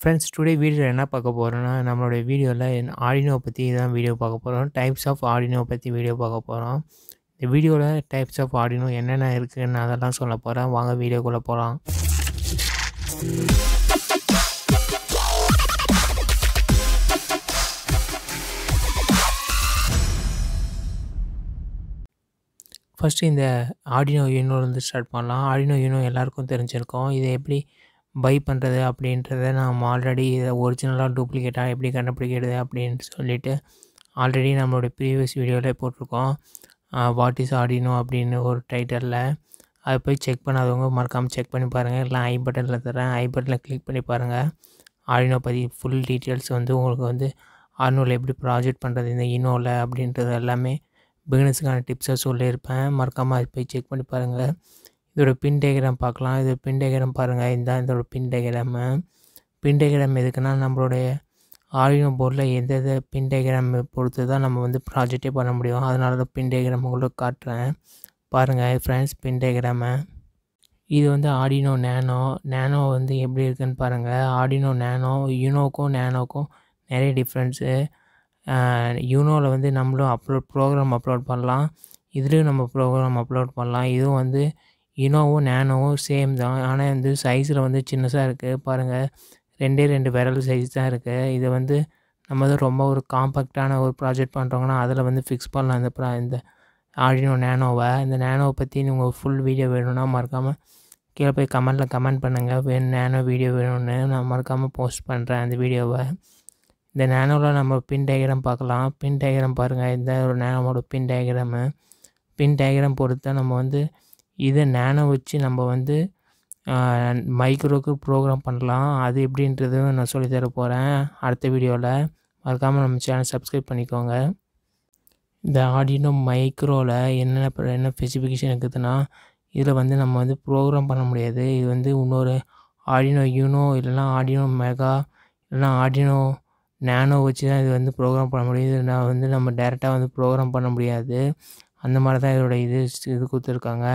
Friends today வீடியோவில் என்ன பார்க்க போகிறோன்னா நம்மளுடைய வீடியோவில் ஆர்டினோ பற்றி தான் வீடியோ பார்க்க போகிறோம். டைப்ஸ் ஆஃப் ஆர்டினோ பற்றி வீடியோ பார்க்க போகிறோம். இந்த வீடியோவில் டைப்ஸ் ஆஃப் ஆர்டினோ என்னென்ன இருக்குதுன்னு அதெல்லாம் சொல்ல போகிறேன். வாங்க வீடியோக்குள்ளே போகலாம். ஃபஸ்ட்டு இந்த ஆர்டினோ யூனோலேருந்து ஸ்டார்ட் பண்ணலாம். ஆர்டினோ யூனோ எல்லாருக்கும் தெரிஞ்சிருக்கும். இதை எப்படி பை பண்ணுறது அப்படின்றத நம்ம ஆல்ரெடி இதை ஒரிஜினலாக டூப்ளிகேட்டாக எப்படி கண்டுபிடிக்கிறது அப்படின்னு சொல்லிட்டு ஆல்ரெடி நம்மளோட ப்ரீவியஸ் வீடியோவில் போட்டிருக்கோம். வாட் இஸ் ஆர்டினோ அப்படின்னு ஒரு டைட்டிலில். அதை போய் செக் பண்ணாதவங்க மறக்காமல் செக் பண்ணி பாருங்கள். இல்லை ஐ பட்டனில் தரேன், ஐ பட்டனில் கிளிக் பண்ணி பாருங்கள். ஆர்டினோ பற்றி ஃபுல் டீட்டெயில்ஸ் உங்களுக்கு ஆர்டினோவில் எப்படி ப்ராஜெக்ட் பண்ணுறது இந்த யூனோவில் அப்படின்றது எல்லாமே பிகினர்ஸுக்கான டிப்ஸை சொல்லியிருப்பேன். மறக்காமல் அதை போய் செக் பண்ணி பாருங்கள். இதோட பின் டயக்ராம் பார்க்கலாம். இது பின் டயக்ராம் பாருங்கள். இதுதான் இதோட பின் டயக்ராமு. பின் டயக்ராம் எதுக்குன்னா நம்மளுடைய ஆர்டினோ போர்டில் எந்த பின் டயக்ராம் பொறுத்து தான் நம்ம ப்ராஜெக்டே பண்ண முடியும். அதனால தான் பின் டயக்ராம் உங்களுக்கு காட்டுறேன். பாருங்கள் ஃப்ரெண்ட்ஸ் பின் டயக்ராமு. இது ஆர்டினோ நேனோ. நேனோ எப்படி இருக்குதுன்னு பாருங்கள். ஆர்டினோ நேனோ யூனோக்கும் நேனோக்கும் நிறைய டிஃப்ரென்ஸு. யூனோவில் நம்மளும் ப்ரோக்ராம் அப்லோட் பண்ணலாம். இதுலேயும் நம்ம ப்ரோக்ராம் அப்லோட் பண்ணலாம். இதுவும் யூனோவும் நேனோவும் சேம் தான். ஆனால் சைஸில் சின்னதாக இருக்குது. பாருங்கள், ரெண்டு விரல் சைஸ் தான் இருக்குது. இது நம்ம ரொம்ப ஒரு காம்பேக்டான ஒரு ப்ராஜெக்ட் பண்ணுறோங்கன்னா அதில் ஃபிக்ஸ் பண்ணலாம் இந்த ஆர்டினோ நேனோவை. இந்த நேனோவை பற்றி நீங்கள் ஃபுல் வீடியோ வேணும்னா மறக்காமல் கீழே போய் கமெண்ட்டில் கமெண்ட் பண்ணுங்கள். நேனோ வீடியோ வேணும்னு நான் மறக்காமல் போஸ்ட் பண்ணுறேன் அந்த வீடியோவை. இந்த நேனோவில் நம்ம பின் டயக்ராம் பார்க்கலாம். பின் டயக்ராம் பாருங்கள். இந்த ஒரு நேனோவோட பின் டயக்ராமு. பின் டயக்ராம் பொறுத்து தான் நம்ம இதை நேனோ வச்சு நம்ம மைக்ரோக்கு ப்ரோக்ராம் பண்ணலாம். அது எப்படின்றதும் நான் சொல்லித்தர போகிறேன் அடுத்த வீடியோவில். மறக்காமல் நம்ம சேனல் சப்ஸ்கிரைப் பண்ணிக்கோங்க. இந்த ஆர்டினோ மைக்ரோவில் என்ன ஸ்பெசிஃபிகேஷன் இருக்குதுன்னா இதில் நம்ம ப்ரோக்ராம் பண்ண முடியாது. இது இன்னொரு ஆர்டினோ யூனோ இல்லைனா ஆர்டினோ மெகா இல்லைனா ஆர்டினோ நேனோ வச்சு தான் இது ப்ரோக்ராம் பண்ண முடியும். இது நான் நம்ம டேரெக்டாக ப்ரோக்ராம் பண்ண முடியாது. அந்த மாதிரி தான் இதோட இது கொடுத்துருக்காங்க.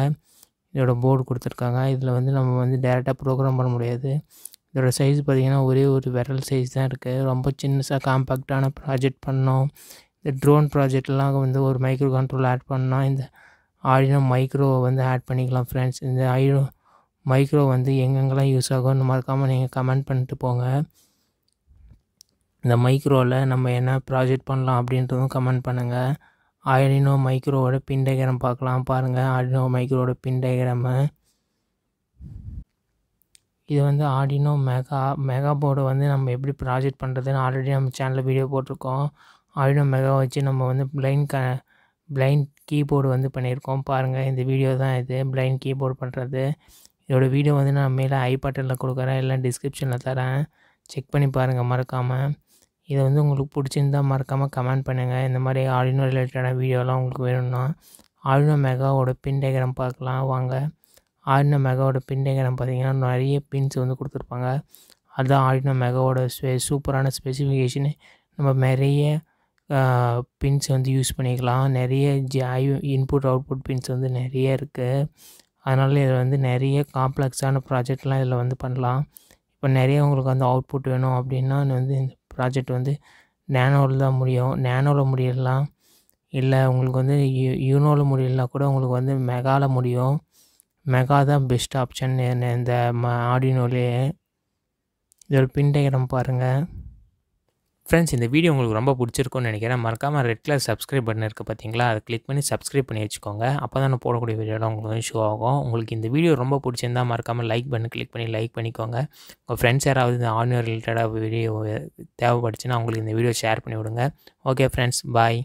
இதோட போர்டு கொடுத்துருக்காங்க. இதில் நம்ம டேரெக்டாக ப்ரோக்ராம் பண்ண முடியாது. இதோட சைஸ் பார்த்திங்கன்னா ஒரே ஒரு விரல் சைஸ் தான் இருக்குது. ரொம்ப சின்னதாக காம்பேக்டான ப்ராஜெக்ட் பண்ணோம். இந்த ட்ரோன் ப்ராஜெக்ட்லாம் ஒரு மைக்ரோ கண்ட்ரோல் ஆட் பண்ணால் இந்த ஆர்டினோ மைக்ரோவை ஆட் பண்ணிக்கலாம் ஃப்ரெண்ட்ஸ். இந்த ஆர்டினோ மைக்ரோ எங்கெங்கெல்லாம் யூஸ் ஆகும்னு மறக்காமல் நீங்கள் கமெண்ட் பண்ணிட்டு போங்க. இந்த மைக்ரோவில் நம்ம என்ன ப்ராஜெக்ட் பண்ணலாம் அப்படின்றதும் கமெண்ட் பண்ணுங்கள். ஆர்டினோ மைக்ரோவோட பின் டயக்ராம் பார்க்கலாம். பாருங்கள் ஆர்டினோ மைக்ரோவோட பின் டயக்ராமு. இது ஆர்டினோ மெகா போர்டை நம்ம எப்படி ப்ராஜெக்ட் பண்ணுறதுன்னு ஆல்ரெடி நம்ம சேனலில் வீடியோ போட்டிருக்கோம். ஆர்டினோ மெகா வச்சு நம்ம பிளைண்ட் கீபோர்டு பண்ணியிருக்கோம். பாருங்கள் இந்த வீடியோ தான் இது பிளைண்ட் கீபோர்டு பண்ணுறது. இதோட வீடியோ நான் மேலே ஐ பட்டனில் கொடுக்குறேன், இல்லை டிஸ்கிரிப்ஷனில் தரேன். செக் பண்ணி பாருங்கள் மறக்காமல். இதை உங்களுக்கு பிடிச்சிருந்தால் மறக்காமல் கமெண்ட் பண்ணுங்கள். இந்த மாதிரி ஆர்டினோ ரிலேட்டடான வீடியோலாம் உங்களுக்கு வேணும்னா. ஆர்டினோ மெகாவோட பின் டயக்ராம் பார்க்கலாம் வாங்க. ஆர்டினோ மெகாவோட பின் டயக்ராம் பார்த்திங்கன்னா நிறைய பின்ஸ் கொடுத்துருப்பாங்க. அதுதான் ஆர்டினோ மெகாவோட சூப்பரான ஸ்பெசிஃபிகேஷனு. நம்ம நிறைய பின்ஸ் யூஸ் பண்ணிக்கலாம். நிறைய இன்புட் அவுட்புட் பின்ஸ் நிறைய இருக்குது. அதனால் இதில் நிறைய காம்ப்ளெக்ஸான ப்ராஜெக்ட்லாம் இதில் பண்ணலாம். இப்போ நிறைய உங்களுக்கு அவுட்புட் வேணும் அப்படின்னா இந்த ப்ராஜெக்ட் நேனோவில் தான் முடியும். நேனோவில் முடியலாம், இல்லை உங்களுக்கு யூனோவில் முடியலனா கூட உங்களுக்கு மெகாவில் முடியும். மெகா தான் பெஸ்ட் ஆப்ஷன் இந்த ஆர்டினோலேயே. இதோட பின் டயக்ராம் பாருங்கள் ஃப்ரெண்ட்ஸ். இந்த வீடியோ உங்களுக்கு ரொம்ப பிடிச்சிருக்கும்னு நினைக்கிறேன். மறக்காமல் ரெட் கலர் சப்ஸ்கிரைப் பட்டன் இருக்குது பார்த்தீங்களா, அதை கிளிக் பண்ணி சப்ஸ்கிரைப் பண்ணி வச்சுக்கோங்க. அப்போ தான் நான் போடக்கூடிய வீடியோலாம் உங்களுக்கு ஷோ ஆகும். உங்களுக்கு இந்த வீடியோ ரொம்ப பிடிச்சிருந்தால் மறக்காமல் லைக் பட்டன் கிளிக் பண்ணி லைக் பண்ணிக்கோங்க. உங்கள் ஃப்ரெண்ட்ஸ் யாராவது இந்த ஆர்டினோ ரிலேட்டடாக வீடியோ தேவைப்படுச்சுன்னா அவங்களுக்கு இந்த வீடியோ ஷேர் பண்ணி விடுங்க. ஓகே ஃப்ரெண்ட்ஸ், பாய்.